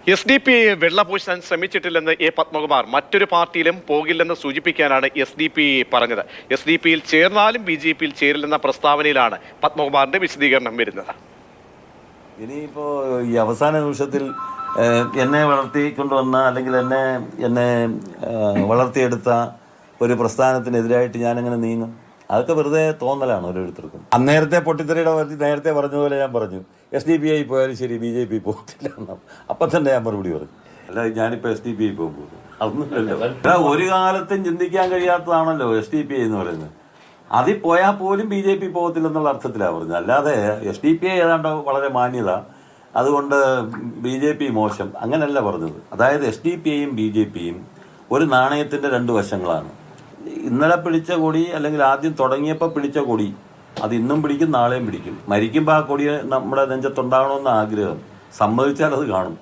SDP വെള്ളപൂശാൻ ശ്രമിച്ചിട്ടില്ലെന്ന് A Padmakumar മറ്റൊരു പാർട്ടിയിലും പോകില്ലെന്ന് സൂചിപ്പിക്കാനാണ് SDP പറഞ്ഞത്. SDP-യിൽ ചേർന്നാലും BJP-യിൽ ചേരില്ലെന്ന പ്രസ്താവനയിലാണ് പത്മകുമാറിന്റെ വിശദീകരണം വരുന്നത്. ഇനിയിപ്പോ ഈ അവസാന നിമിഷത്തിൽ എന്നെ വളർത്തിക്കൊണ്ടുവന്ന അല്ലെങ്കിൽ എന്നെ വളർത്തിയെടുത്ത ഒരു പ്രസ്ഥാനത്തിനെതിരായിട്ട് ഞാനെങ്ങനെ നീങ്ങും? അതൊക്കെ വെറുതെ തോന്നലാണ് ഓരോരുത്തർക്കും. അന്നേരത്തെ പൊട്ടിത്തെറിയുടെ നേരത്തെ പറഞ്ഞതുപോലെ ഞാൻ പറഞ്ഞു, SDP പോയാലും ശരി BJP പോകത്തില്ല എന്നാ. അപ്പം തന്നെ ഞാൻ മറുപടി പറഞ്ഞു. അല്ല, ഞാനിപ്പോൾ SDP പോകുമ്പോൾ അതൊന്നുമില്ലല്ലോ. ഒരു കാലത്തും ചിന്തിക്കാൻ കഴിയാത്തതാണല്ലോ SDP എന്ന് പറയുന്നത്. അതിൽ പോയാൽ പോലും BJP പോകത്തില്ലെന്നുള്ള അർത്ഥത്തിലാണ് പറഞ്ഞത്. അല്ലാതെ SDP ഏതാണ്ട് വളരെ മാന്യത, അതുകൊണ്ട് BJP മോശം, അങ്ങനെയല്ല പറഞ്ഞത്. അതായത് SDP-യും BJP-യും ഒരു നാണയത്തിന്റെ രണ്ട് വശങ്ങളാണ്. ഇന്നലെ പിടിച്ച കൊടി അല്ലെങ്കിൽ ആദ്യം തുടങ്ങിയപ്പോൾ പിടിച്ച കൊടി അത് ഇന്നും പിടിക്കും, നാളെയും പിടിക്കും. മരിക്കുമ്പോൾ ആ കൊടി നമ്മുടെ നെഞ്ചത്തുണ്ടാകണമെന്ന ആഗ്രഹം, സമ്മതിച്ചാൽ അത് കാണും.